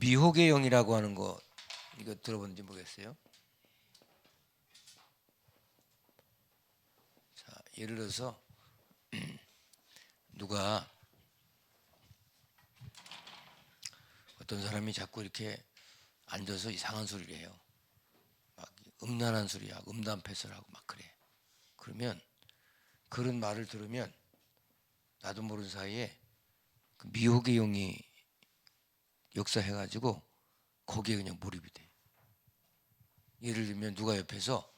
미혹의 영이라고 하는 거 이거 들어본지 모르겠어요. 자, 예를 들어서 누가 어떤 사람이 자꾸 이렇게 앉아서 이상한 소리를 해요. 막 음란한 소리야, 음담패설하고 막 그래. 그러면 그런 말을 들으면 나도 모르는 사이에 그 미혹의 영이 역사해가지고 거기에 그냥 몰입이 돼. 예를 들면 누가 옆에서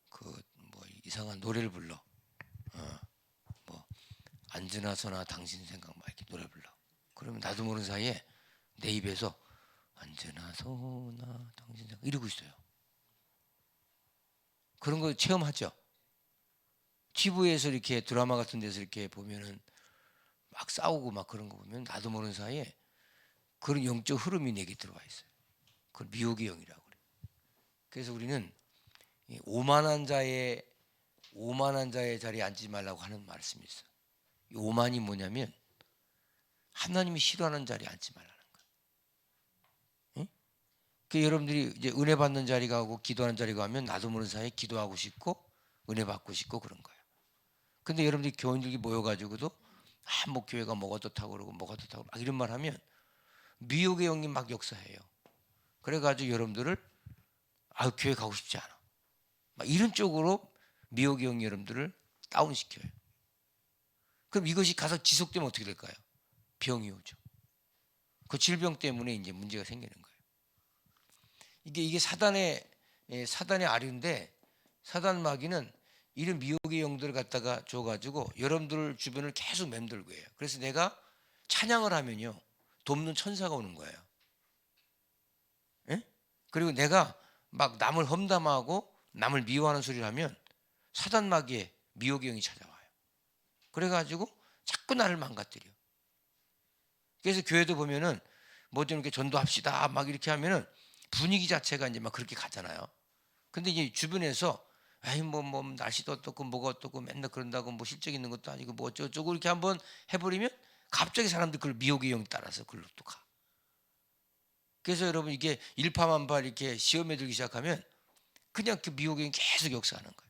그 뭐 이상한 노래를 불러. 뭐 앉으나 서나 당신 생각 막 이렇게 노래 불러. 그러면 나도 모르는 사이에 내 입에서 앉으나 서나 당신 생각 이러고 있어요. 그런 거 체험하죠. TV에서 이렇게 드라마 같은 데서 이렇게 보면은 막 싸우고 막 그런 거 보면 나도 모르는 사이에 그런 영적 흐름이 내게 들어와 있어요. 그걸 미혹의 영이라고 그래요. 그래서 우리는 오만한 자의 자리에 앉지 말라고 하는 말씀이 있어요. 이 오만이 뭐냐면 하나님이 싫어하는 자리에 앉지 말라는 거예요. 응? 그 여러분들이 이제 은혜 받는 자리 가고 기도하는 자리 가면 나도 모르는 사이에 기도하고 싶고 은혜 받고 싶고 그런 거예요. 근데 여러분들이 교인들이 모여가지고도 뭐 교회가 뭐가 좋다고 그러고 뭐가 좋다고 막 이런 말 하면 미혹의 영이 막 역사해요. 그래가지고 여러분들을 교회 가고 싶지 않아. 막 이런 쪽으로 미혹의 영이 여러분들을 다운시켜요. 그럼 이것이 가서 지속되면 어떻게 될까요? 병이 오죠. 그 질병 때문에 이제 문제가 생기는 거예요. 이게 사단의 아류인데 사단 마귀는 이런 미혹의 영들을 갖다가 줘가지고 여러분들 주변을 계속 맴돌고 해요. 그래서 내가 찬양을 하면요 돕는 천사가 오는 거예요. 예? 그리고 내가 막 남을 험담하고 남을 미워하는 소리를 하면 사단 마귀의 미혹의 영이 찾아와요. 그래가지고 자꾸 나를 망가뜨려. 그래서 교회도 보면은 뭐 좀 이렇게 전도합시다 막 이렇게 하면은 분위기 자체가 이제 막 그렇게 가잖아요. 근데 이제 주변에서 에이 뭐 날씨도 어떻고 뭐가 어떻고 맨날 그런다고 뭐 실적 있는 것도 아니고 뭐 어쩌고 이렇게 한번 해버리면 갑자기 사람들 그걸 미혹의 영 따라서 그걸로 또 가. 그래서 여러분 이게 일파만파 이렇게 시험에 들기 시작하면 그냥 그 미혹의 영이 계속 역사하는 거예요.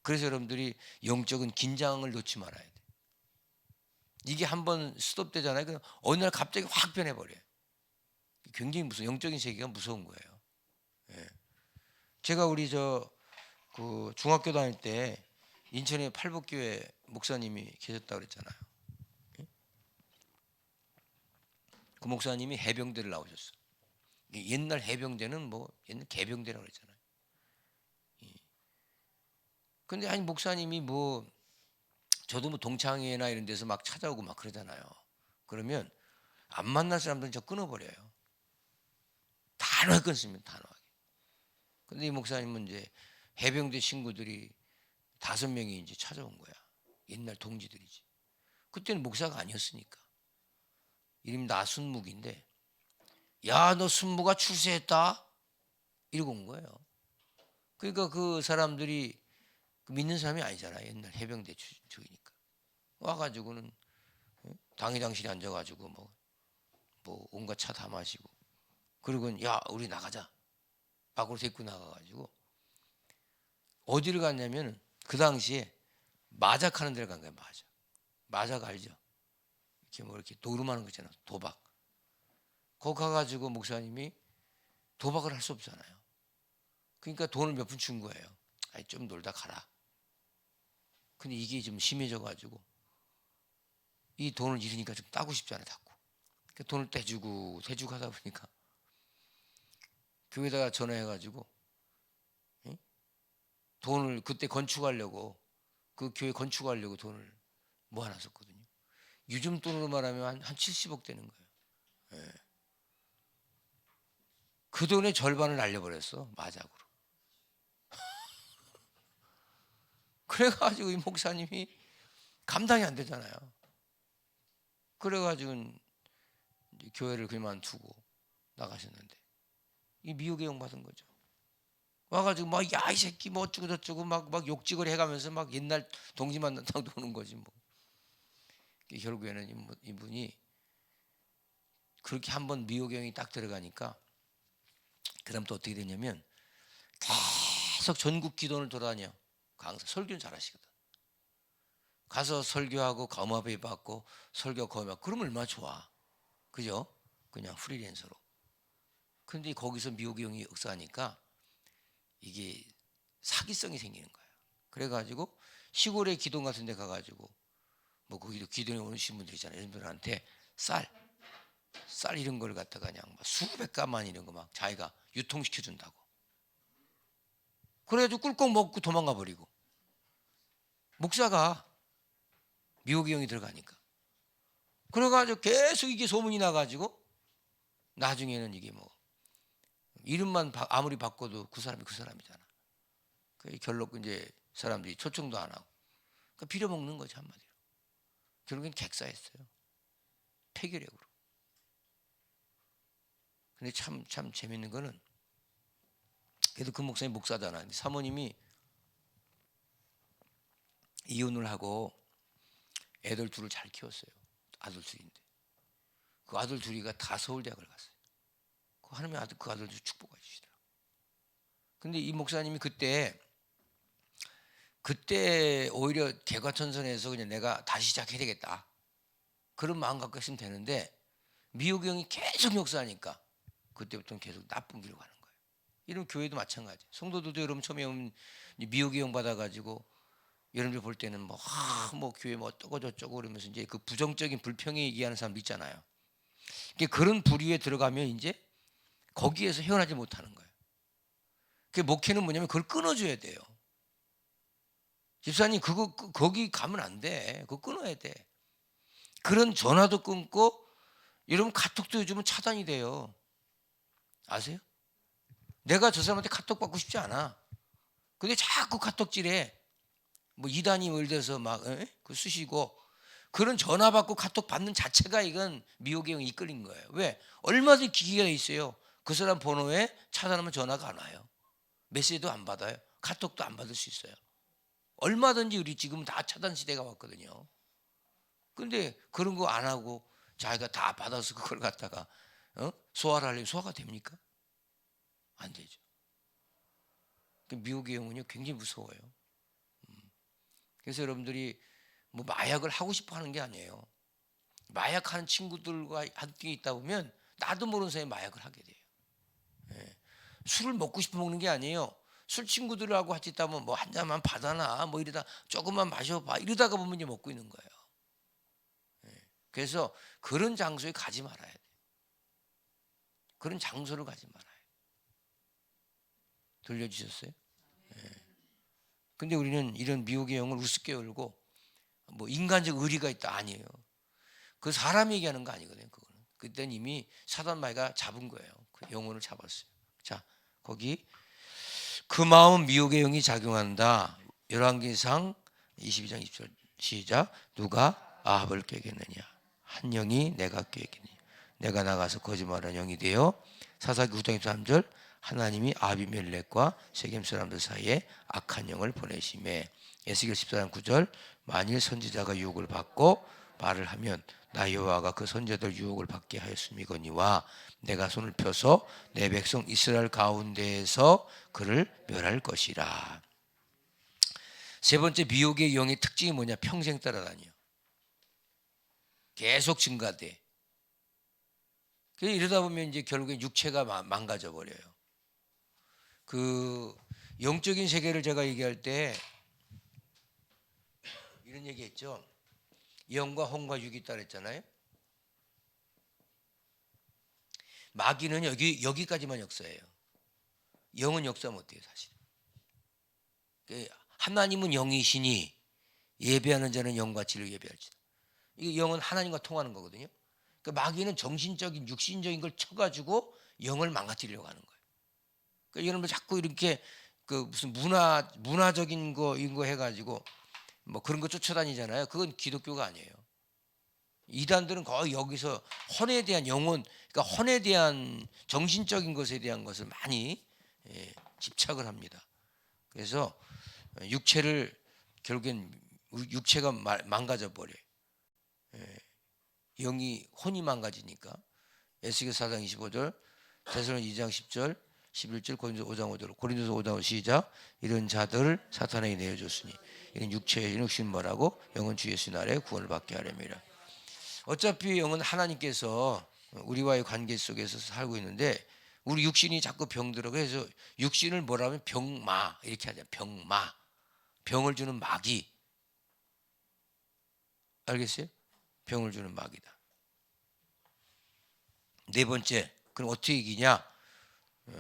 그래서 여러분들이 영적인 긴장을 놓지 말아야 돼. 이게 한번 스톱되잖아요. 그럼 어느 날 갑자기 확 변해버려요. 굉장히 영적인 세계가 무서운 거예요. 예. 제가 우리 그 중학교 다닐 때 인천에 팔복교회 목사님이 계셨다고 그랬잖아요. 예? 그 목사님이 해병대를 나오셨어. 옛날 해병대는 뭐 옛날 개병대라고 그랬잖아요. 근데 아니 목사님이 뭐 저도 뭐 동창회나 이런 데서 막 찾아오고 막 그러잖아요. 그러면 안 만날 사람들은 저 끊어버려요. 단호하게 끊습니다. 단호하게. 근데 이 목사님은 이제 해병대 친구들이 5명이 이제 찾아온 거야. 옛날 동지들이지. 그때는 목사가 아니었으니까. 이름이 나순묵인데, 야, 너 순무가 출세했다? 이러고 온 거예요. 그러니까 그 사람들이 믿는 사람이 아니잖아요. 옛날 해병대 쪽이니까. 와가지고는 당회장실에 앉아가지고 뭐 온갖 차 다 마시고. 그리고 야, 우리 나가자. 밖으로 데리고 나가가지고 어디를 갔냐면 그 당시에 마작하는 데를 간 거예요. 마작 알죠? 이렇게 뭐 이렇게 노름하는 거 있잖아요. 도박. 거기 가가지고 목사님이 도박을 할 수 없잖아요. 그러니까 돈을 몇 푼 준 거예요. 아니 좀 놀다 가라. 근데 이게 좀 심해져가지고 이 돈을 잃으니까 좀 따고 싶잖아요. 자꾸. 그러니까 돈을 떼주고 하다 보니까 교회에다가 전화해가지고 돈을 그때 건축하려고 그 교회 건축하려고 돈을 모아놨었거든요. 요즘 돈으로 말하면 한 70억 되는 거예요. 예. 그 돈의 절반을 날려버렸어. 마작으로. 그래가지고 이 목사님이 감당이 안 되잖아요. 그래가지고 교회를 그만두고 나가셨는데 이 미혹의 영 받은 거죠. 와가지고 막 야 이 새끼 뭐 어쩌고 저쩌고 막 욕지거리 해가면서 막 옛날 동지 만난다고 노는 거지 뭐. 결국에는 이분이 그렇게 한번 미호경이 딱 들어가니까 그다음 또 어떻게 되냐면 계속 전국 기도를 돌아다녀. 강사 설교는 잘하시거든. 가서 설교하고 검업회 받고 설교 검업 그러면 얼마나 좋아. 그죠? 그냥 프리랜서로. 근데 거기서 미호경이 역사하니까 이게 사기성이 생기는 거야. 그래가지고 시골의 기동 같은 데 가가지고 뭐 거기도 기도에 오신 분들 있잖아요. 이런 분들한테 쌀 이런 걸 갖다가 그냥 막 수백 가만 이런 거 막 자기가 유통시켜 준다고. 그래가지고 꿀꺽 먹고 도망가 버리고. 목사가 미호기 형이 들어가니까. 그래가지고 계속 이게 소문이 나가지고 나중에는 이게 뭐 이름만 아무리 바꿔도 그 사람이 그 사람이잖아. 그 결국 이제 사람들이 초청도 안 하고. 그러니까 빌어먹는 거지 한마디로. 결국엔 객사했어요. 폐결핵으로. 근데 참 재밌는 거는 그래도 그 목사님 목사잖아. 사모님이 이혼을 하고 애들 둘을 잘 키웠어요. 아들 둘인데 그 아들 둘이가 다 서울대학을 갔어요. 그 하나님의 아들 그 아들도 축복해 주시더라고. 근데 이 목사님이 그때 오히려 개과천선해서 그냥 내가 다시 시작해야 되겠다 그런 마음 갖고 했으면 되는데 미호기 형이 계속 역사하니까 그때부터는 계속 나쁜 길로 가는 거예요. 이런 교회도 마찬가지. 성도들도 여러분 처음에 오면 미호기 형 받아가지고 여러분들 볼 때는 뭐 교회 뭐 어쩌고 저쩌고 그러면서 이제 그 부정적인 불평에 얘기하는 사람도 있잖아요. 그런 부류에 들어가면 이제 거기에서 헤어나지 못하는 거예요. 그 목회는 뭐냐면 그걸 끊어줘야 돼요. 집사님 그거 거기 가면 안 돼. 그거 끊어야 돼. 그런 전화도 끊고 여러분 카톡도 요즘은 차단이 돼요. 아세요? 내가 저 사람한테 카톡 받고 싶지 않아. 근데 자꾸 카톡질해. 뭐 이단이 예를 들어서 막 그 쓰시고 그런 전화 받고 카톡 받는 자체가 이건 미혹의 영이 이끌린 거예요. 왜? 얼마든지 기기가 있어요. 그 사람 번호에 차단하면 전화가 안 와요. 메시지도 안 받아요. 카톡도 안 받을 수 있어요. 얼마든지 우리 지금 다 차단 시대가 왔거든요. 근데 그런 거 안 하고 자기가 다 받아서 그걸 갖다가 소화를 하려면 소화가 됩니까? 안 되죠. 미혹의 영은요 굉장히 무서워요. 그래서 여러분들이 뭐 마약을 하고 싶어 하는 게 아니에요. 마약하는 친구들과 함께 있다 보면 나도 모르는 사이에 마약을 하게 돼요. 예. 술을 먹고 싶어 먹는 게 아니에요. 술 친구들하고 같이 있다 보면 뭐 한 잔만 받아나 뭐 이러다 조금만 마셔봐 이러다가 보면 이제 먹고 있는 거예요. 예. 그래서 그런 장소에 가지 말아야 돼요. 그런 장소를 가지 말아요. 들려주셨어요? 예. 근데 우리는 이런 미혹의 영을 우습게 열고 뭐 인간적 의리가 있다 아니에요. 그 사람이 얘기하는 거 아니거든요. 그거는 그때는 이미 사단 마귀가 잡은 거예요. 그 영혼을 잡았어요. 자 거기 그 마음 미혹의 영이 작용한다. 열왕기상 22장 20절 시작. 누가 아합을 꾀겠느냐? 한 영이 내가 꾀겠느냐? 내가 나가서 거짓말하는 영이 되어 사사기 9장 3절 하나님이 아비멜렉과 세겜 사람들 사이에 악한 영을 보내심에 에스겔 14장 9절 만일 선지자가 유혹을 받고 말을 하면 나 여호와가 그 선지자들 유혹을 받게 하였음이거니와 내가 손을 펴서 내 백성 이스라엘 가운데에서 그를 멸할 것이라. 세 번째 미혹의 영의 특징이 뭐냐? 평생 따라다녀. 계속 증가돼. 이러다 보면 이제 결국엔 육체가 망가져 버려요. 그 영적인 세계를 제가 얘기할 때 이런 얘기했죠. 영과 혼과 육이 있다 그랬잖아요. 마귀는 여기까지만 역사해요. 영은 역사 못해요 사실. 하나님은 영이시니 예배하는 자는 영과 진리를 예배할지다. 이게 영은 하나님과 통하는 거거든요. 그러니까 마귀는 정신적인 육신적인 걸 쳐가지고 영을 망가뜨리려고 하는 거예요. 그러니까 여러분 자꾸 이렇게 그 무슨 문화적인 거 이런 거 해가지고 뭐 그런 거 쫓아다니잖아요. 그건 기독교가 아니에요. 이단들은 거의 여기서 혼에 대한 영혼, 그러니까 혼에 대한 정신적인 것에 대한 것을 많이 집착을 합니다. 그래서 육체를 결국엔 육체가 망가져 버려요. 영이 혼이 망가지니까 에스겔 4장 25절, 데살로니가 2장 10절, 11절, 고린도서 5장 5절, 고린도서 5장 5절 시작. 이런 자들을 사탄에게 내어줬으니 이는 육체의 육신 뭐라고 영은 주 예수 나라에 구원을 받게 하려니라. 어차피 영은 하나님께서 우리와의 관계 속에서 살고 있는데 우리 육신이 자꾸 병들어. 그래서 육신을 뭐라면 병마 이렇게 하자. 병마, 병을 주는 마귀. 알겠어요? 병을 주는 마귀다. 네 번째, 그럼 어떻게 이기냐?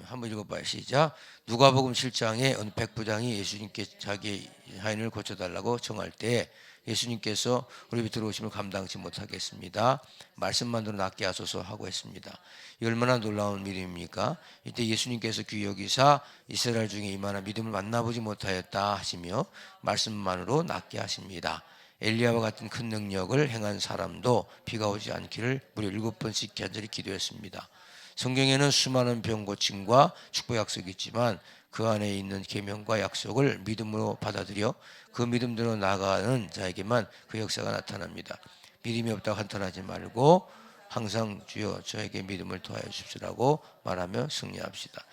한번 읽어봐요. 시작. 누가복음 7장에 어느 백부장이 예수님께 자기 하인을 고쳐달라고 청할 때 예수님께서 우리 밑으로 오심을 감당치 못하겠습니다. 말씀만 들어 낫게 하소서 하고 했습니다. 이 얼마나 놀라운 믿음입니까? 이때 예수님께서 귀히 여기사 이스라엘 중에 이만한 믿음을 만나보지 못하였다 하시며 말씀만으로 낫게 하십니다. 엘리야와 같은 큰 능력을 행한 사람도 비가 오지 않기를 무려 7번씩 간절히 기도했습니다. 성경에는 수많은 병 고침과 축복 약속이 있지만 그 안에 있는 계명과 약속을 믿음으로 받아들여 그 믿음대로 나아가는 자에게만 그 역사가 나타납니다. 믿음이 없다고 한탄하지 말고 항상 주여 저에게 믿음을 더하여 주십시오라고 말하며 승리합시다.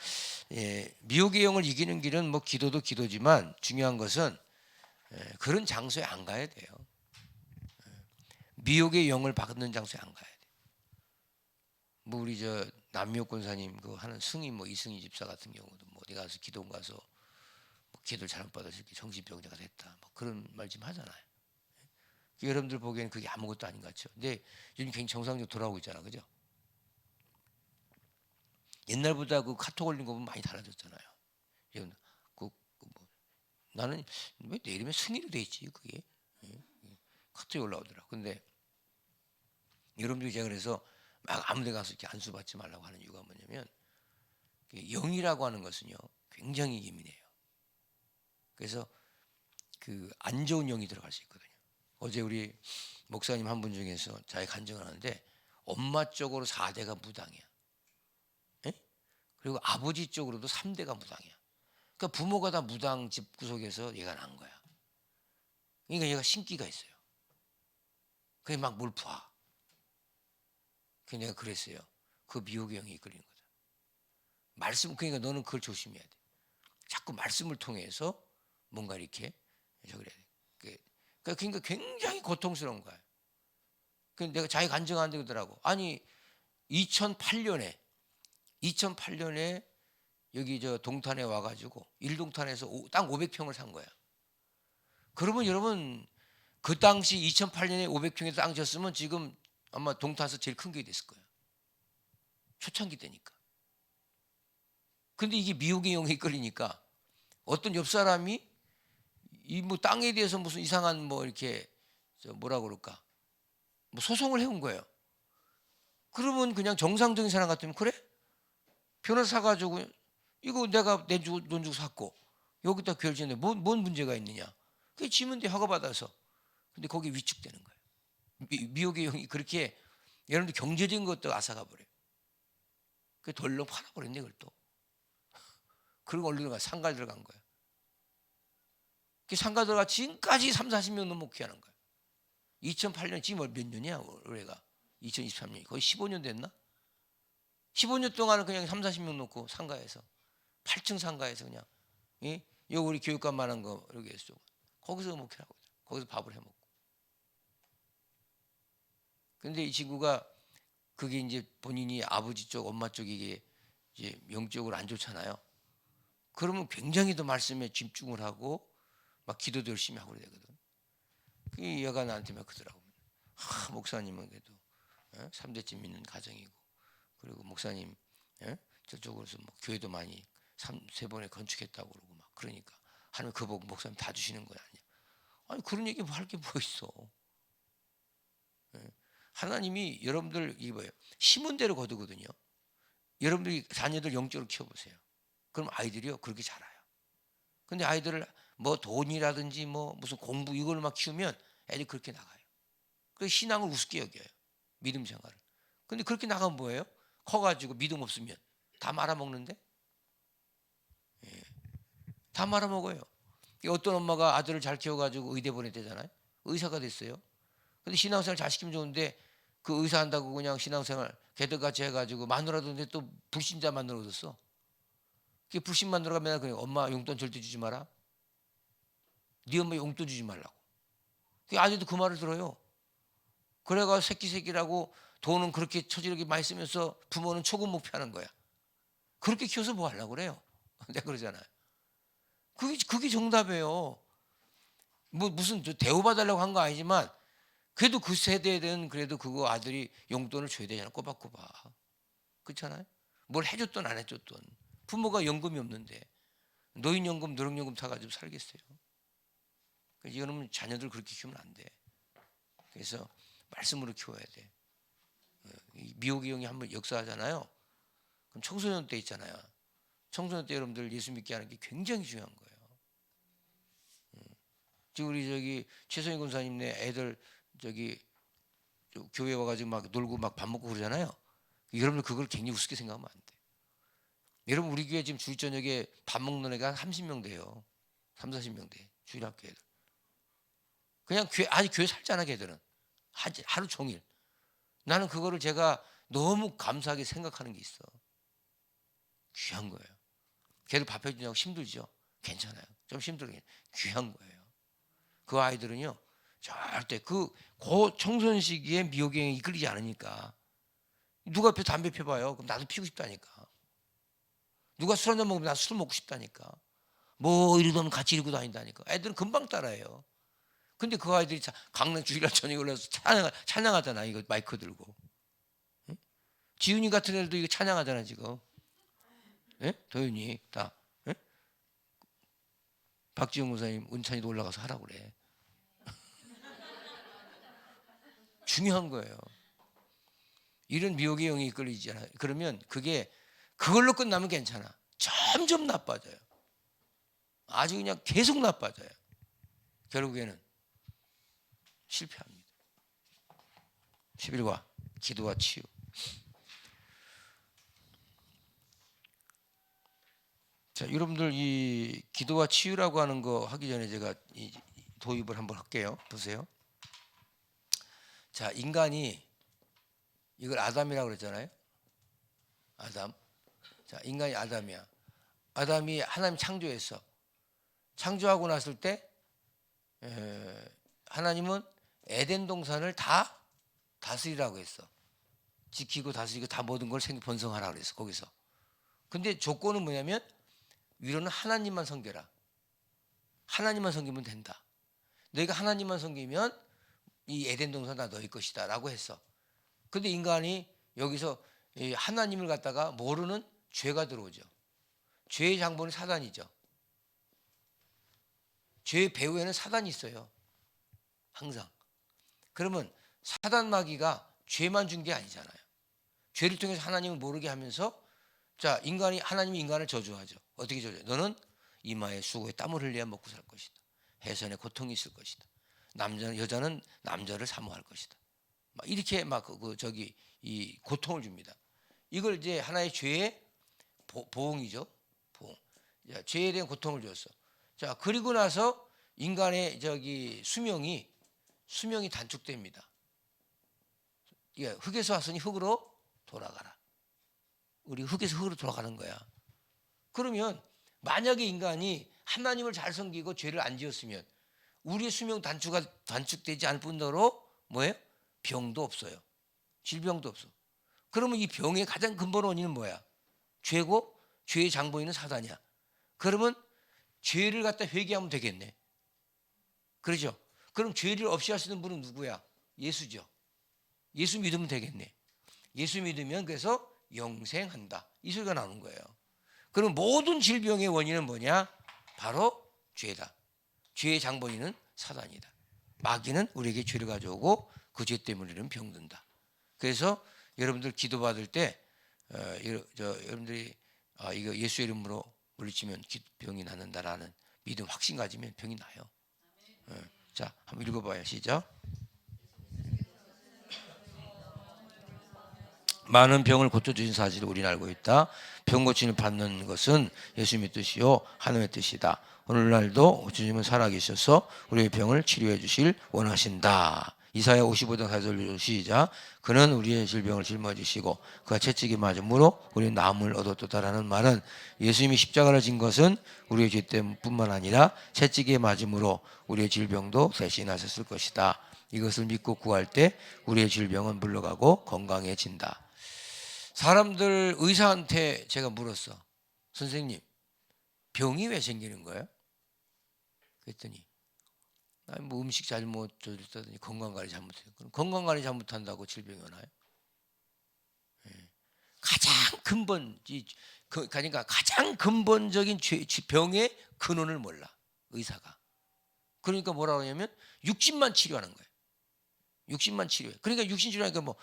미혹의 영을 이기는 길은 뭐 기도도 기도지만 중요한 것은 그런 장소에 안 가야 돼요. 미혹의 영을 받는 장소에 안 가야 돼요. 뭐 우리 저 남미옥 권사님 그 하는 승희 뭐 이승희 집사 같은 경우도 뭐 어디 가서 기도원 가서 뭐 기도를 잘못 받아서 이렇게 정신병자가 됐다 뭐 그런 말 좀 하잖아요. 여러분들 보기에는 그게 아무것도 아닌 것 같죠. 근데 요즘 굉장히 정상적으로 돌아오고 있잖아, 그죠? 옛날보다 그 카톡 올린 거 보면 많이 달라졌잖아요. 뭐 나는 왜 내 이름에 승희로 돼 있지 그게 카톡이 올라오더라. 근데 여러분들이 제가 그래서 막 아무데 가서 이렇게 안수 받지 말라고 하는 이유가 뭐냐면 영이라고 하는 것은요 굉장히 예민해요. 그래서 그 안 좋은 영이 들어갈 수 있거든요. 어제 우리 목사님 한 분 중에서 자기 간증을 하는데 엄마 쪽으로 4대가 무당이야. 에? 그리고 아버지 쪽으로도 3대가 무당이야. 그러니까 부모가 다 무당 집 구석에서 얘가 난 거야. 그러니까 얘가 신기가 있어요. 그게 막 뭘 봐. 그래서 내가 그랬어요. 그 미혹의 영이 이끌리는 거다. 말씀, 그러니까 너는 그걸 조심해야 돼. 자꾸 말씀을 통해서 뭔가 이렇게 저그래야 돼. 그러니까 굉장히 고통스러운 거예요. 그래서 내가 자기 간증하는데 그러더라고. 아니 2008년에 여기 저 동탄에 와가지고 일동탄에서 땅 500평을 산 거야. 그러면 여러분 그 당시 2008년에 500평에 땅 졌으면 지금 아마 동탄에서 제일 큰 게 됐을 거예요. 초창기 때니까. 근데 이게 미혹의 영에 이끌리니까 어떤 옆 사람이 이 뭐 땅에 대해서 무슨 이상한 뭐 이렇게 뭐라 그럴까 뭐 소송을 해온 거예요. 그러면 그냥 정상적인 사람 같으면 그래? 변호사 가지고 이거 내가 돈 주고 샀고 여기다 결제했는데 뭔 문제가 있느냐? 그게 지면 돼 허가받아서. 근데 거기 위축되는 거예요. 미혹의 영이 그렇게 여러분들 경제적인 것도 앗아가 버려요. 그 덜렁 팔아버렸네 그걸 또. 그리고 얼른 가 상가 들어간 거예요. 그 상가 들어가 지금까지 3, 40명 넘게 목회하는 거예요. 2008년 지금 몇 년이야 올해가 2023년 거의 15년 됐나? 15년 동안은 그냥 3, 40명 놓고 상가에서 8층 상가에서 그냥 요 우리 교육관만 한 거 이렇게 해서 거기서 목회하고 거기서 밥을 해 먹고. 근데 이 친구가 그게 이제 본인이 아버지 쪽 엄마 쪽 이게 이제 영적으로 안 좋잖아요. 그러면 굉장히 더 말씀에 집중을 하고 막 기도도 열심히 하고 그래야 되거든. 그 얘가 나한테 막 그러더라고. 목사님은 그래도 3대째 믿는 가정이고 그리고 목사님 저쪽으로서 뭐 교회도 많이 3번에 건축했다고 그러고 막 그러니까 하나님 그 복 목사님 다 주시는 거야 아니야. 아니 그런 얘기 할 게 뭐 있어. 하나님이 여러분들 이게 뭐예요? 심은 대로 거두거든요. 여러분들이 자녀들 영적으로 키워보세요. 그럼 아이들이요 그렇게 자라요. 근데 아이들을 뭐 돈이라든지 뭐 무슨 공부 이걸 막 키우면 애들이 그렇게 나가요. 그 신앙을 우습게 여겨요. 믿음 생활을. 근데 그렇게 나가면 뭐예요? 커가지고 믿음 없으면 다 말아먹는데? 예. 다 말아먹어요. 어떤 엄마가 아들을 잘 키워가지고 의대 보냈대잖아요. 의사가 됐어요. 근데 신앙생활 잘 시키면 좋은데 그 의사 한다고 그냥 신앙생활 걔들같이 해가지고 마누라도 근데 또 불신자 마누라 얻었어. 그게 불신 마누라가 맨날 그래. 엄마 용돈 절대 주지 마라. 네 엄마 용돈 주지 말라고. 그 아들도 그 말을 들어요. 그래가 새끼라고 돈은 그렇게 처지르게 많이 쓰면서 부모는 초급 목표하는 거야. 그렇게 키워서 뭐 하려고 그래요? 내가 그러잖아요. 그게 정답이에요. 뭐 무슨 대우받으려고 한 거 아니지만 그래도 그 세대는 그래도 그거 아들이 용돈을 줘야 되잖아. 꼬박꼬박. 그렇잖아요. 뭘 해줬든 안 해줬든 부모가 연금이 없는데 노인연금 노령연금 타가지고 살겠어요. 이거는 자녀들 그렇게 키우면 안 돼. 그래서 말씀으로 키워야 돼. 미혹의 영이 한번 역사하잖아요. 그럼 청소년 때 있잖아요. 청소년 때 여러분들 예수 믿게 하는 게 굉장히 중요한 거예요. 지금 우리 최성희 군사님네 애들 교회 와가지고 막 놀고 막 밥 먹고 그러잖아요. 여러분들 그걸 굉장히 우습게 생각하면 안 돼. 여러분 우리 교회 지금 주일 저녁에 밥 먹는 애가 한 30명 돼요. 30-40명 돼. 주일 학교 애들. 그냥 아직 교회 살잖아 걔들은. 하루 종일. 나는 그거를 제가 너무 감사하게 생각하는 게 있어. 귀한 거예요. 걔들 밥 해주냐고 힘들죠? 괜찮아요. 좀 힘들게 귀한 거예요. 그 아이들은요 절대 그 청소년 시기에 미혹에 이끌리지 않으니까. 누가 옆에 담배 펴봐요. 그럼 나도 피우고 싶다니까. 누가 술 한잔 먹으면 나도 술 먹고 싶다니까. 뭐 이러면 같이 이러고 다닌다니까. 애들은 금방 따라해요. 근데 그 아이들이 강릉 주일날 저녁에 올라서 찬양하잖아. 이거 마이크 들고. 응? 지훈이 같은 애들도 이거 찬양하잖아 지금. 예? 도윤이 다. 예? 박지영 목사님 은찬이도 올라가서 하라고 그래. 중요한 거예요. 이런 미혹의 영이 이끌리잖아요. 그러면 그걸로 끝나면 괜찮아. 점점 나빠져요. 아주 그냥 계속 나빠져요. 결국에는 실패합니다. 11과 기도와 치유. 자, 여러분들 이 기도와 치유라고 하는 거 하기 전에 제가 도입을 한번 할게요. 보세요. 자, 인간이 이걸 아담이라고 그랬잖아요. 아담. 자, 인간이 아담이야. 아담이 하나님 창조했어. 창조하고 났을 때 하나님은 에덴 동산을 다 다스리라고 했어. 지키고 다스리고 다 모든 걸 번성하라 그랬어. 거기서. 근데 조건은 뭐냐면 위로는 하나님만 섬겨라. 하나님만 섬기면 된다. 너희가 하나님만 섬기면 이 에덴 동산 다 너희 것이다 라고 했어. 근데 인간이 여기서 하나님을 갖다가 모르는 죄가 들어오죠. 죄의 장본이 사단이죠. 죄의 배후에는 사단이 있어요. 항상. 그러면 사단 마귀가 죄만 준 게 아니잖아요. 죄를 통해서 하나님을 모르게 하면서 자, 하나님이 인간을 저주하죠. 어떻게 저주해요? 너는 이마에 수고에 땀을 흘려야 먹고 살 것이다. 해산에 고통이 있을 것이다. 여자는 남자를 사모할 것이다. 막 이렇게 이 고통을 줍니다. 이걸 이제 하나의 죄의 보응이죠. 보응. 자, 죄에 대한 고통을 줬어. 자, 그리고 나서 인간의 수명이 단축됩니다. 흙에서 왔으니 흙으로 돌아가라. 우리 흙에서 흙으로 돌아가는 거야. 그러면 만약에 인간이 하나님을 잘 섬기고 죄를 안 지었으면 우리의 수명 단축되지 않을 뿐더러 뭐예요? 병도 없어요. 질병도 없어. 그러면 이 병의 가장 근본 원인은 뭐야? 죄고 죄의 장본인은 사단이야. 그러면 죄를 갖다 회개하면 되겠네. 그렇죠? 그럼 죄를 없이 할 수 있는 분은 누구야? 예수죠. 예수 믿으면 되겠네. 예수 믿으면 그래서 영생한다. 이 소리가 나오는 거예요. 그럼 모든 질병의 원인은 뭐냐? 바로 죄다. 죄의 장본인은 사단이다. 마귀는 우리에게 죄를 가져오고 그 죄 때문에 우리는 병든다. 그래서 여러분들 기도받을 때 여러분들이 이거 예수 이름으로 물리치면 병이 낫는다라는 믿음 확신 가지면 병이 나요. 자, 한번 읽어봐요. 시작. 많은 병을 고쳐주신 사실을 우리는 알고 있다. 병 고침을 받는 것은 예수님의 뜻이요 하나님의 뜻이다. 오늘날도 주님은 살아계셔서 우리의 병을 치료해 주실 원하신다. 이사야 55장 4절 시작. 그는 우리의 질병을 짊어지시고 그가 채찍에 맞음으로 우리는 나음을 얻었도다라는 말은 예수님이 십자가를 진 것은 우리의 죄 때문뿐만 아니라 채찍에 맞음으로 우리의 질병도 대신하셨을 것이다. 이것을 믿고 구할 때 우리의 질병은 물러가고 건강해진다. 사람들 의사한테 제가 물었어. 선생님, 병이 왜 생기는 거예요? 그랬더니 아니 뭐 음식 잘못 조절했다더니 건강관리 잘못해요. 그럼 건강관리 잘못한다고 질병이 오나요? 예. 가장 그러니까 가장 근본적인 병의 근원을 몰라 의사가. 그러니까 뭐라고 하냐면 육신만 치료하는 거예요. 육신만 치료해. 그러니까 육신 치료하니까 뭐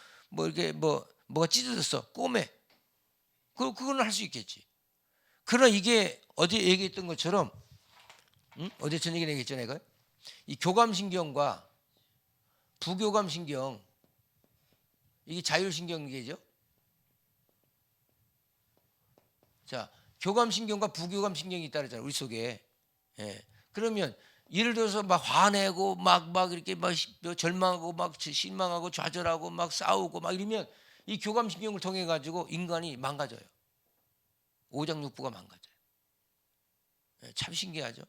이렇게 뭐가 찢어졌어 꼬매. 그거는 할 수 있겠지. 그러나 이게 어제 얘기했던 것처럼 어제 저녁에 얘기했잖아요. 이거 이 교감신경과 부교감신경 이게 자율신경계죠. 자, 교감신경과 부교감신경이 있다 그랬잖아요. 우리 속에. 예. 그러면 예를 들어서 막 화내고 막 이렇게 막 절망하고 막 실망하고 좌절하고 막 싸우고 막 이러면 이 교감신경을 통해 가지고 인간이 망가져요. 오장육부가 망가져요. 예, 참 신기하죠.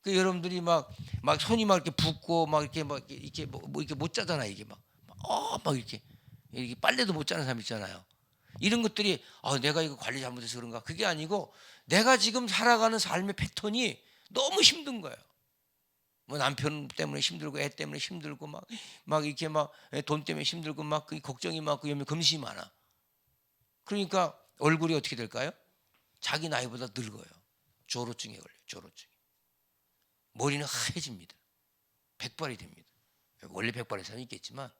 그 여러분들이 막 손이 막 이렇게 붓고 막 이렇게 뭐 이렇게 못 짜잖아 이게 막 이렇게 빨래도 못 짜는 사람 있잖아요. 이런 것들이 내가 이거 관리 잘못해서 그런가? 그게 아니고 내가 지금 살아가는 삶의 패턴이 너무 힘든 거예요. 뭐 남편 때문에 힘들고 애 때문에 힘들고 막 이렇게 막 돈 때문에 힘들고 막 걱정이 많고 금심이 많아. 그러니까 얼굴이 어떻게 될까요? 자기 나이보다 늙어요. 조로증에 걸려요. 조로증. 머리는 하얘집니다. 백발이 됩니다. 원래 백발의 사람이 있겠지만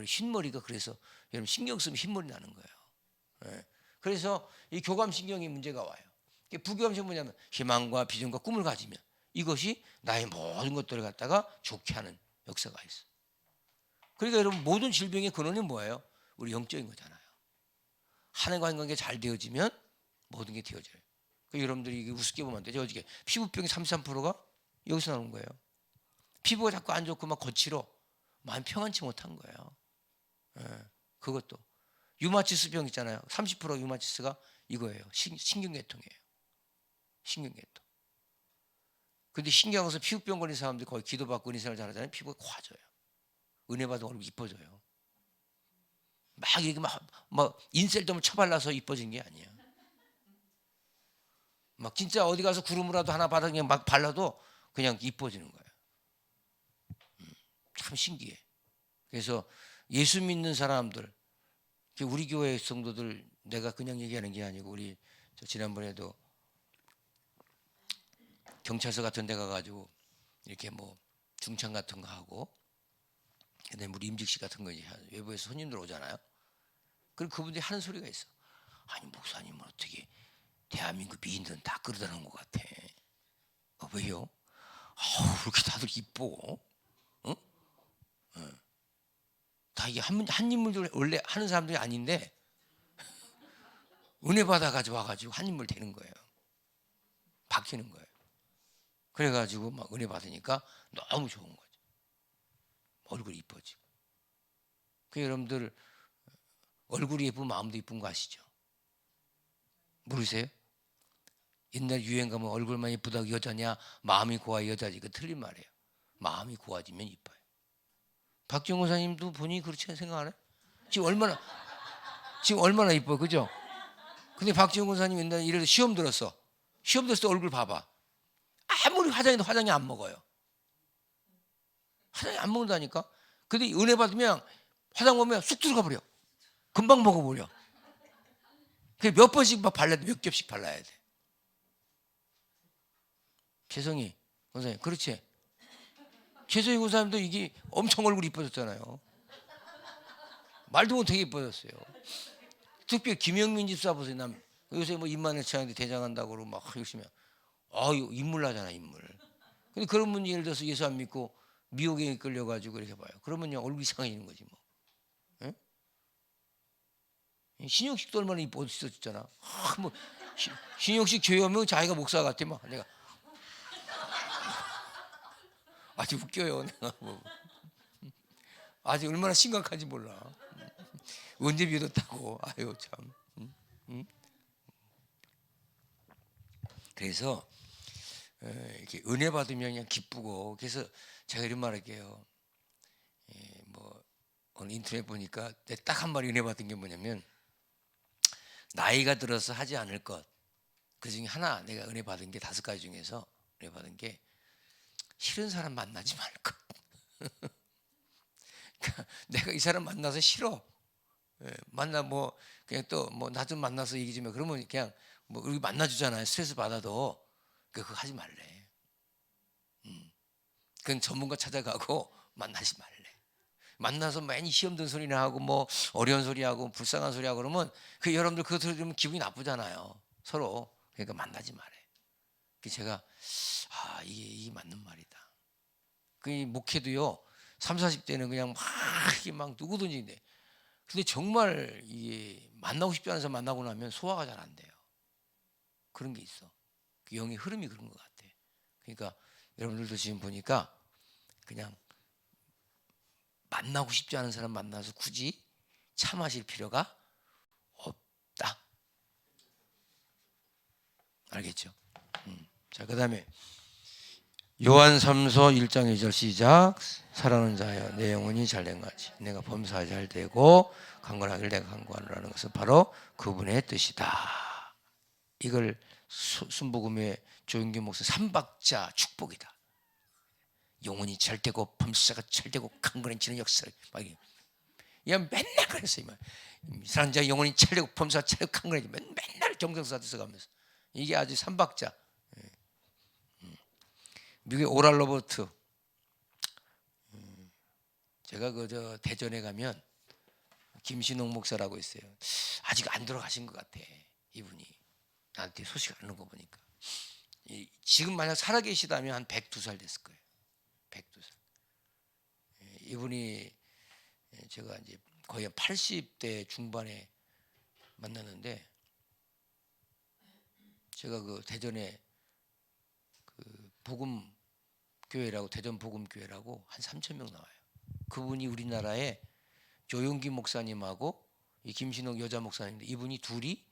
흰머리가 그래서 여러분 신경 쓰면 흰머리 나는 거예요. 예. 그래서 이 교감신경이 문제가 와요. 부교감신경은 뭐냐면 희망과 비전과 꿈을 가지면 이것이 나의 모든 것들을 갖다가 좋게 하는 역사가 있어. 그러니까 여러분 모든 질병의 근원이 뭐예요? 우리 영적인 거잖아요. 하나님과 관계가 잘 되어지면 모든 게 되어져요. 여러분들이 이게 우습게 보면 안 되죠. 어저께 피부병이 33%가 여기서 나오는 거예요. 피부가 자꾸 안 좋고 막 거칠어. 마음 평안치 못한 거예요. 예, 그것도 유마티스 병 있잖아요. 30% 유마티스가 이거예요. 신경계통이에요. 신경계통. 근데 신기한 것은 피부병 걸린 사람들이 거의 기도받고 은혜생활 잘하잖아요. 피부가 고와져요. 은혜 받은 얼굴 이뻐져요. 막 이렇게 막 인셀덤을 쳐발라서 이뻐진 게 아니야. 막 진짜 어디 가서 구름이라도 하나 받아 그냥 막 발라도 그냥 이뻐지는 거예요. 참 신기해. 그래서 예수 믿는 사람들, 우리 교회 성도들 내가 그냥 얘기하는 게 아니고 우리 지난번에도 경찰서 같은 데 가가지고 이렇게 뭐 중창 같은 거 하고 그다음에 우리 임직식 같은 거 이제 외부에서 손님들 오잖아요. 그럼 그분들이 하는 소리가 있어. 아니 목사님은 어떻게 대한민국 미인들은 다 그러다는 것 같아. 왜요? 왜 이렇게 다들 이뻐? 어? 다 이게 한 인물들 원래 하는 사람들이 아닌데 은혜 받아가지고 와가지고 한 인물 되는 거예요. 바뀌는 거예요. 그래가지고 막 은혜 받으니까 너무 좋은 거죠. 얼굴이 이뻐지고. 여러분들 얼굴이 예쁘면 마음도 이쁜 거 아시죠? 모르세요? 옛날 유행 가면 얼굴만 예쁘다고 여자냐 마음이 고와 여자지. 그 틀린 말이에요. 마음이 고와지면 이뻐요. 박정호 사님도 본인이 그렇지 생각 안 해? 지금 얼마나 이뻐 그죠? 근데 박정호 사님 옛날에 이래서 시험 들었을 때 얼굴 봐봐. 아무리 화장해도 화장이 안 먹어요. 화장이 안 먹는다니까. 근데 은혜 받으면 화장 보면 쑥 들어가 버려. 금방 먹어버려. 몇 번씩 막 발라야 돼. 몇 겹씩 발라야 돼. 최성희 권사님 그렇지. 최성희 권사님도 이게 엄청 얼굴이 이뻐졌잖아요. 말도 못하게 이뻐졌어요. 특별히 김영민 집사 보세요. 요새 뭐 입만의 취향인데 대장한다고 그러고 막 열심히 인물 나잖아 인물. 근데 그런 분 예를 들어서 예수 안 믿고 미혹에 이끌려가지고 이렇게 봐요. 그러면요 얼굴이 이상해지는 거지 뭐. 예? 신영식도 얼마나 이뻐졌잖아. 뭐 신영식 교회 오면 자기가 목사 같아 막 내가 아주 웃겨요 내가 뭐. 아직 얼마나 심각한지 몰라. 언제 믿었다고. 아유 참. 그래서 이렇게 은혜 받으면 그냥 기쁘고, 그래서 제가 이런 말할게요. 뭐 오늘 인터넷 보니까 딱 한 마리 은혜 받은 게 뭐냐면, 나이가 들어서 하지 않을 것, 그 중에 하나 내가 은혜 받은 게 5가지 중에서 은혜 받은 게 싫은 사람 만나지 말 것. 그러니까 내가 이 사람 만나서 싫어. 만나 뭐 그냥 또 뭐 나 좀 만나서 얘기 좀 해. 그러면 그냥 뭐 우리 만나주잖아요. 스트레스 받아도 그거 하지 말래. 그건 전문가 찾아가고 만나지 말래. 만나서 많이 시험 든 소리나 하고 뭐 어려운 소리 하고 불쌍한 소리 하고 그러면 그 여러분들 그거 들으면 기분이 나쁘잖아요. 서로. 그러니까 만나지 말래. 그 제가 이게 맞는 말이다. 그 목회도요. 3, 40대는 그냥 막 이게 막 누구든지 돼. 근데 정말 이게 만나고 싶지 않은 사람 만나고 나면 소화가 잘 안 돼요. 그런 게 있어. 그 영의 흐름이 그런 것 같아. 그러니까 여러분들도 지금 보니까 그냥 만나고 싶지 않은 사람 만나서 굳이 차 마실 필요가 없다. 알겠죠? 자, 그 다음에 요한 3서 1장 2절 시작. 사랑하는 자여, 내 영혼이 잘된 같이 내가 범사에 잘 되고 강건하길 내가 강구하노라는 것은 바로 그분의 뜻이다. 이걸 순복음의 조용기 목사 3박자 축복이다. 영혼이 잘되고 범사가 잘되고 강건해지는 역사를 막 맨날 그랬어요. 사랑하는 자여, 영혼이 잘되고 범사가 잘되고 강건해지면 맨날 경성사도 써가면서 이게 아주 3박자. 미국의 오랄 로버트, 제가 그저 대전에 가면 김신홍 목사라고 있어요. 아직 안 돌아가신 것 같아. 이분이 나한테 소식 안 오는 거 보니까 지금 만약 살아계시다면 한 102살 됐을 거예요. 102살. 이분이 제가 이제 거의 80대 중반에 만났는데, 제가 그 대전에 그 복음 교회라고, 대전 복음 교회라고 한 3천 명 나와요. 그분이 우리나라에 조용기 목사님하고 이 김신옥 여자 목사님인데, 이분이 둘이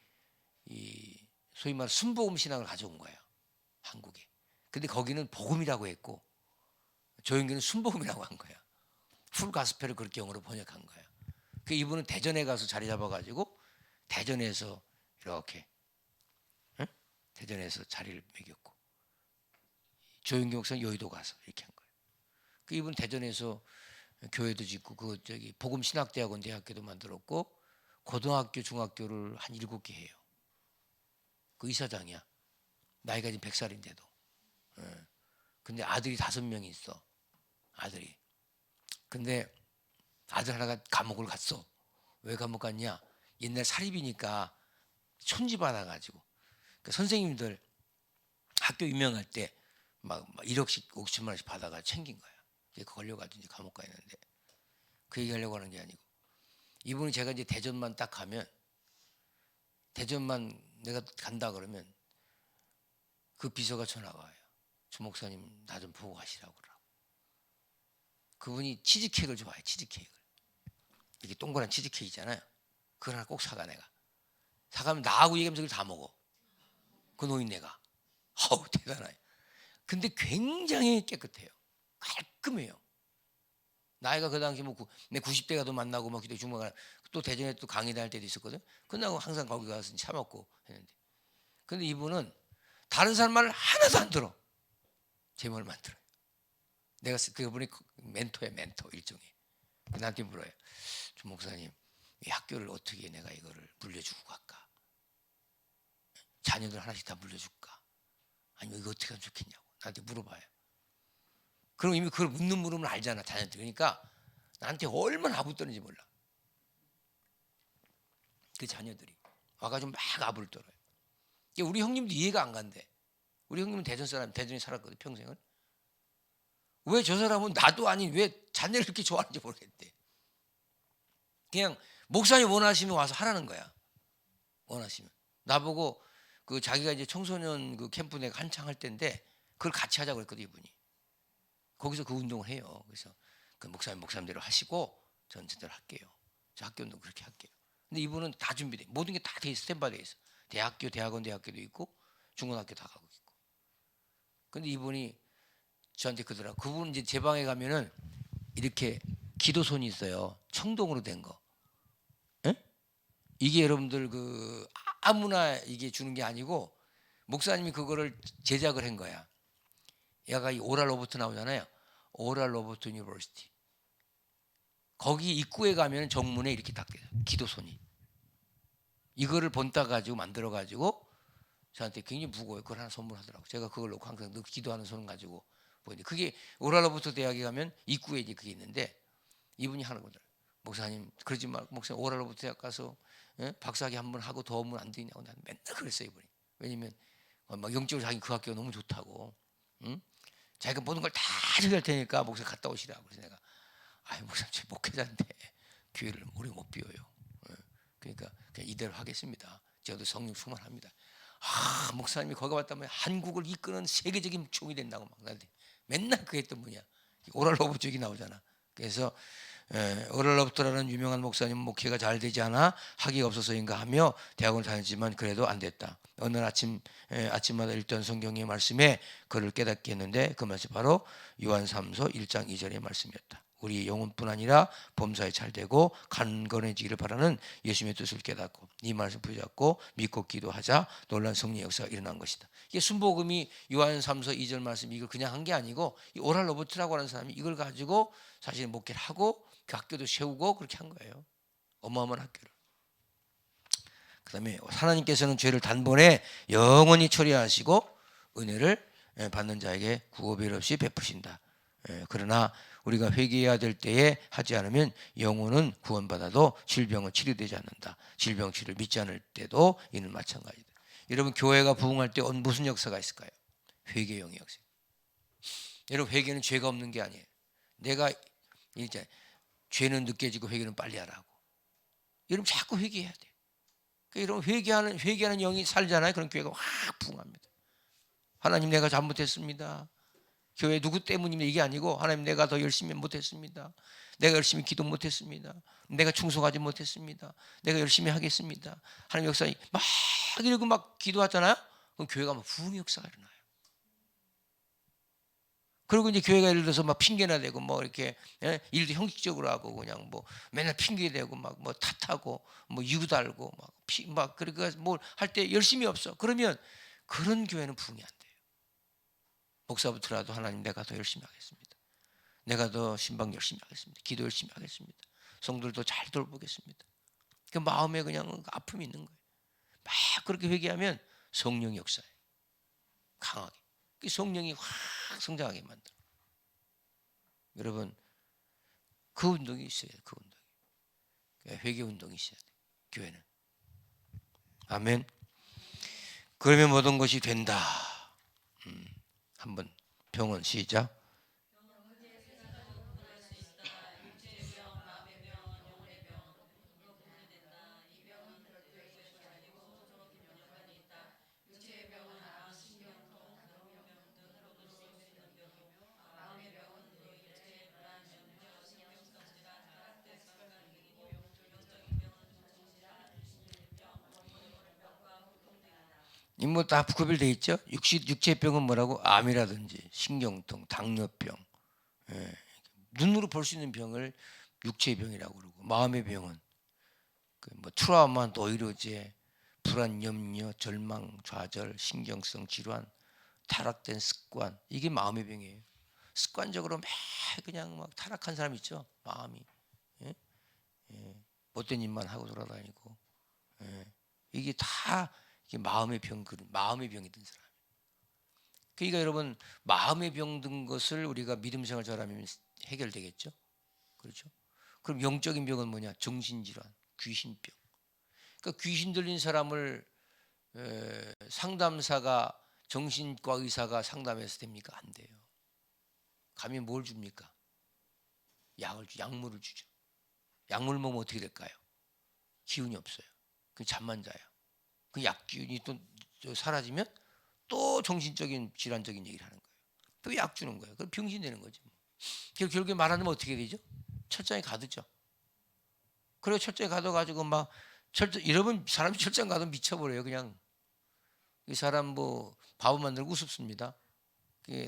이 소위 말해 순복음 신앙을 가져온 거예요, 한국에. 근데 거기는 복음이라고 했고 조용기는 순복음이라고 한 거야. 풀 가스펠을 그렇게 영어로 번역한 거야. 그 이분은 대전에 가서 자리 잡아가지고 대전에서 이렇게 대전에서 자리를 매겼고, 조용기 목사는 여의도 가서 이렇게 한 거예요. 그 이분 대전에서 교회도 짓고 그 저기 복음 신학대학원 대학교도 만들었고 고등학교 중학교를 한 7개 해요. 그 이사장이야. 나이가 지금 100살인데도. 근데 아들이 5명이 있어. 아들이. 근데 아들 하나가 감옥을 갔어. 왜 감옥 갔냐? 옛날 사립이니까 촌지 받아가지고. 그러니까 선생님들 학교 유명할 때 막 1억씩 50만 원씩 받아가 챙긴 거야. 이제 걸려가지고 이제 감옥 가 있는데, 그 얘기하려고 하는 게 아니고, 이분이 제가 이제 대전만 딱 가면, 대전만 내가 간다 그러면 그 비서가 전화가 와요. 주 목사님 나 좀 보고 가시라고 그러고. 그분이 치즈케이크를 좋아해. 치즈케이크를. 이렇게 동그란 치즈케이크 있잖아요. 그걸 하나 꼭 사가. 내가 사가면 나하고 얘기하면서 그걸 다 먹어. 그 노인네가. 아우 대단해. 근데 굉장히 깨끗해요. 깔끔해요. 나이가 그 당시 뭐 내 90대가도 만나고 막 그때 중간에 또 대전에 또 강의 다닐 때도 있었거든. 끝나고 항상 거기 가서 차 먹고 했는데, 근데 이분은 다른 사람 말 하나도 안 들어. 제 말만 들어요. 내가 그분이 멘토야, 멘토 일종의. 나한테 물어요. 주 목사님, 이 학교를 어떻게 내가 이거를 물려주고 갈까? 자녀들 하나씩 다 물려줄까? 아니면 이거 어떻게 하면 좋겠냐고 나한테 물어봐요. 그럼 이미 그걸 묻는 물음을 알잖아, 자녀들. 그러니까 나한테 얼마나 아부떠는지 몰라. 그 자녀들이 와가지고 막 아부를 떨어요. 우리 형님도 이해가 안 간대. 우리 형님은 대전 사람, 대전에 살았거든 평생을. 왜 저 사람은 나도 아닌 왜 자녀를 이렇게 좋아하는지 모르겠대. 그냥 목사님 원하시면 와서 하라는 거야. 원하시면. 나보고 그 자기가 이제 청소년 그 캠프 내가 한창 할 때인데 그걸 같이 하자고 그랬거든 이분이. 거기서 그 운동을 해요. 그래서 그 목사님대로 하시고 전 제대로 할게요. 저 학교도 그렇게 할게요. 근데 이분은 다 준비돼. 모든 게 다 돼 있어. 스탠바돼 있어. 대학원 대학교도 있고 중고등학교 다 가고 있고. 근데 이분이 저한테 그러더라고. 그분 이제 제 방에 가면은 이렇게 기도손이 있어요. 청동으로 된 거. 에? 이게 여러분들 그 아무나 이게 주는 게 아니고 목사님이 그거를 제작을 한 거야. 얘가 이 오랄 로버트 나오잖아요. 오랄 로버트 유니버시티. 거기 입구에 가면 정문에 이렇게 딱 돼요. 기도손이. 이거를 본따 가지고 만들어 가지고 저한테 굉장히 무거워요. 그걸 하나 선물하더라고. 제가 그걸 놓고 항상 늘 기도하는 손 가지고 보는데 그게 오랄 로버트 대학에 가면 입구에 이제 그게 있는데 이분이 하는 거더라고요. 목사님 그러지 말고 목사님 오랄 로버트 대학 가서 박사학위 한번 하고 더 하면 안 되냐고 나는 맨날 그랬어요. 이분이. 왜냐면 막 영적으로 자기 그 학교가 너무 좋다고. 응? 자기가 모든 걸 다 해결할 테니까 목사 갔다 오시라고. 그래서 내가 아이 목사님 제 목회자인데 교회를 오래 못 비워요. 그러니까 그냥 이대로 하겠습니다. 저도 성령 충만합니다. 아 목사님이 거기 왔다면 한국을 이끄는 세계적인 총이 된다고 막 나한테 맨날 그 했던 분이야. 오랄 로버트 쪽이 나오잖아. 그래서 오랄 로버트라는 유명한 목사님 목회가 잘 되지 않아 학위가 없어서인가 하며 대학원을 다녔지만 그래도 안 됐다. 어느 날 아침마다 읽던 성경의 말씀에 그를 깨닫게 했는데 그 말씀이 바로 요한3서 1장 2절의 말씀이었다. 우리 영혼뿐 아니라 범사에 잘되고 강건해지기를 바라는 예수님의 뜻을 깨닫고 이 말씀 붙잡고 믿고 기도하자 놀란 성령의 역사가 일어난 것이다. 이게 순복음이 요한3서 2절 말씀 이걸 그냥 한 게 아니고 이 오랄 로버트라고 하는 사람이 이걸 가지고 사실 목회를 하고 그 학교도 세우고 그렇게 한 거예요. 어마어마한 학교를. 그 다음에 하나님께서는 죄를 단번에 영원히 처리하시고 은혜를 받는 자에게 구호별 없이 베푸신다. 그러나 우리가 회개해야 될 때에 하지 않으면 영혼은 구원받아도 질병은 치료되지 않는다. 질병 치료를 믿지 않을 때도 이는 마찬가지다. 여러분 교회가 부흥할 때 무슨 역사가 있을까요? 회개의 역사. 여러분 회개는 죄가 없는 게 아니에요. 내가 이제 죄는 늦게 지고 회개는 빨리 하라고. 여러분 자꾸 회개해야 돼. 그러니까 여러분 회개하는 영이 살잖아요. 그런 교회가 확 부흥합니다. 하나님 내가 잘못했습니다. 교회 누구 때문입니다. 이게 아니고 하나님 내가 더 열심히 못했습니다. 내가 열심히 기도 못했습니다. 내가 충성하지 못했습니다. 내가 열심히 하겠습니다. 하나님 역사에 막 이러고 막 기도하잖아요. 그럼 교회가 막 부흥의 역사가 일어나요. 그리고 이제 교회가 예를 들어서 막 핑계나 대고 뭐 이렇게 일도 형식적으로 하고 그냥 뭐 맨날 핑계 대고 막 뭐 탓하고 뭐 유달고 막 그러니까 뭘 할 때 열심히 없어. 그러면 그런 교회는 부흥이 안 돼요. 목사부터라도 하나님 내가 더 열심히 하겠습니다. 내가 더 신방 열심히 하겠습니다. 기도 열심히 하겠습니다. 성도들도 잘 돌보겠습니다. 그 마음에 그냥 아픔이 있는 거예요. 막 그렇게 회개하면 성령의 역사예요. 강하게. 그 성령이 확 성장하게 만들어. 여러분 그 운동이 있어야 돼요. 그 운동이. 회개 운동이 있어야 돼요. 교회는. 아멘. 그러면 모든 것이 된다. 한번 병원 시작. 뭐 다 구별되어 있죠. 육체병은 뭐라고? 암이라든지 신경통, 당뇨병, 눈으로 볼 수 있는 병을 육체의 병이라고 그러고 마음의 병은 뭐 트라우마, 노이로제, 불안, 염려, 절망, 좌절, 신경성 질환, 타락된 습관 이게 마음의 병이에요. 습관적으로 매 그냥 막 타락한 사람 있죠. 마음이 못된 일만 하고 돌아다니고 이게 다 이게 마음의 병, 마음의 병이 든 사람. 그러니까 여러분 마음의 병 든 것을 우리가 믿음 생활 잘하면 해결되겠죠. 그렇죠? 그럼 영적인 병은 뭐냐? 정신질환, 귀신병. 그러니까 귀신 들린 사람을 상담사가 정신과 의사가 상담해서 됩니까? 안 돼요. 감히 뭘 줍니까? 약물을 주죠. 약물 먹으면 어떻게 될까요? 기운이 없어요. 그 잠만 자요. 그 약 기운이 또 사라지면 또 정신적인 질환적인 얘기를 하는 거예요. 또 약 주는 거예요. 그럼 병신 되는 거죠. 결국에 말하면 어떻게 되죠? 철장에 가두죠. 그리고 철장에 가둬가지고 막 여러분 사람이 철장 가도 미쳐버려요. 그냥 이 사람 뭐 바보 만들고 우습습니다.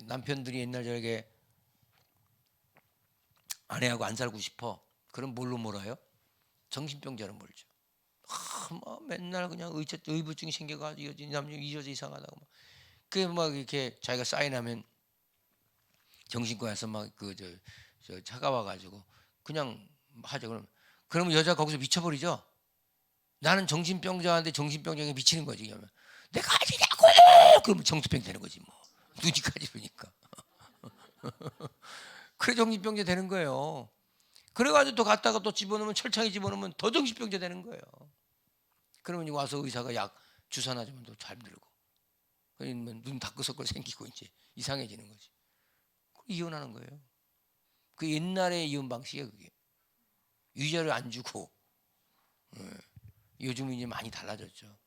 남편들이 옛날 저에게 아내하고 안 살고 싶어. 그럼 뭘로 몰아요? 정신병자로 몰죠. 뭐 맨날 그냥 의부증이 생겨가지고 이 남자 이상하다고 막. 그게 막 이렇게 자기가 사인하면 정신과에서 막 저 차가 와가지고 그냥 하죠. 그러면 여자 거기서 미쳐버리죠. 나는 정신병자인데 정신병자에 미치는 거지. 그러면 내가 아니냐고. 그러면 정신병 되는 거지 뭐. 눈이까지 보니까. 그래 정신병자 되는 거예요. 그래가지고 또 갔다가 또 집어넣으면 철창에 집어넣으면 더 정신병자 되는 거예요. 그러면 와서 의사가 약 주사 놔주면 또 잠들고. 그러면 눈 다크서클 생기고 이제 이상해지는 거지. 이혼하는 거예요. 그 옛날의 이혼 방식이에요. 그게 유죄를 안 주고. 요즘은 이제 많이 달라졌죠.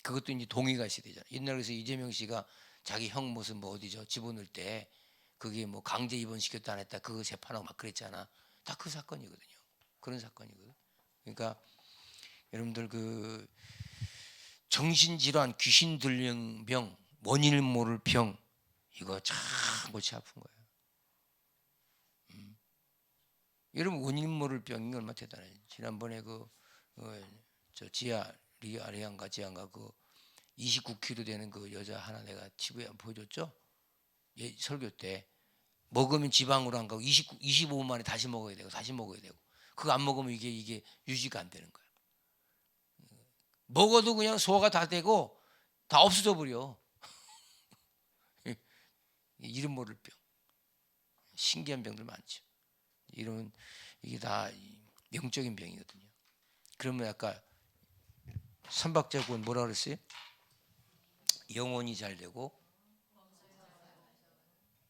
그것도 이제 동의가 있어야 되잖아요. 옛날에 그래서 이재명 씨가 자기 형 무슨 뭐 어디죠 집어넣을 때 그게 뭐 강제 입원시켰다 안 했다 그거 재판하고 막 그랬잖아. 다 그 사건이거든요. 그런 사건이거든. 그러니까 여러분들 그 정신질환, 귀신 들린 병, 원인을 모를 병 이거 참 골치 아픈 거예요. 여러분 원인 모를 병이 얼마나 대단해요. 지난번에 저 리안가 지안가 그 29kg 되는 그 여자 하나 내가 TV에 보여줬죠. 예, 설교 때 먹으면 지방으로 안 가고 25분 만에 다시 먹어야 되고 다시 먹어야 되고 그거 안 먹으면 이게 유지가 안 되는 거예요. 먹어도 그냥 소화가 다 되고 다 없어져 버려. 이름 모를 병, 신기한 병들 많죠. 이게 다 영적인 병이거든요. 그러면 아까 삼박자군 뭐라 그랬어요? 영혼이 잘 되고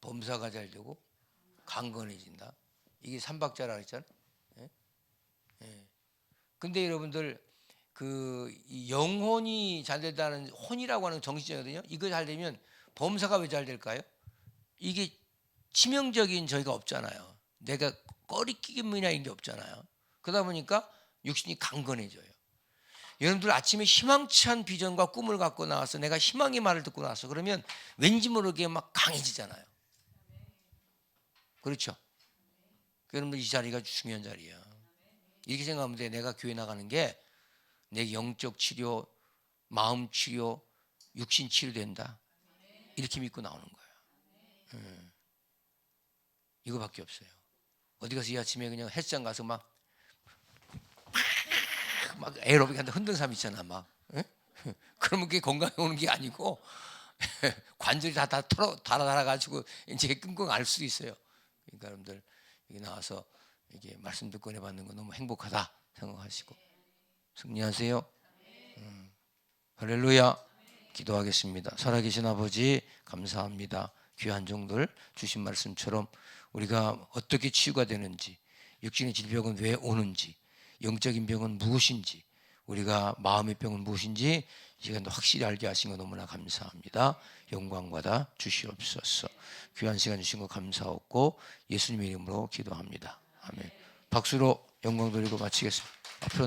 범사가 잘 되고 강건해진다. 이게 삼박자라 그랬잖아요. 예? 예. 근데 여러분들 이 영혼이 잘 된다는 혼이라고 하는 정신이거든요. 이거 잘 되면 범사가 왜 잘 될까요? 이게 치명적인 저희가 없잖아요. 내가 꺼리끼기이나 이런 게 없잖아요. 그러다 보니까 육신이 강건해져요. 여러분들 아침에 희망찬 비전과 꿈을 갖고 나와서 내가 희망의 말을 듣고 나서 그러면 왠지 모르게 막 강해지잖아요. 그렇죠? 여러분들 이 자리가 중요한 자리야. 이렇게 생각하면 돼. 내가 교회 나가는 게 내 영적 치료, 마음 치료, 육신 치료된다. 이렇게 믿고 나오는 거야. 이거밖에 없어요. 어디 가서 이 아침에 그냥 헬스장 가서 막 에어로빅 한다 흔드는 사람 있잖아 막. 그러면 그게 건강에 오는 게 아니고 관절이 다 달아가지고 이제 끙끙 앓을 수도 있어요. 그러니까 여러분들 여기 나와서 이게 말씀 듣고 해봤는 거 너무 행복하다 생각하시고 승리하세요. 할렐루야. 기도하겠습니다. 살아계신 아버지 감사합니다. 귀한 종들 주신 말씀처럼 우리가 어떻게 치유가 되는지 육신의 질병은 왜 오는지 영적인 병은 무엇인지 우리가 마음의 병은 무엇인지 이 시간도 확실히 알게 하신 거 너무나 감사합니다. 영광 받아 주시옵소서. 귀한 시간 주신 거 감사하고 예수님의 이름으로 기도합니다. 아멘. 박수로 영광 돌리고 마치겠습니다. 앞으로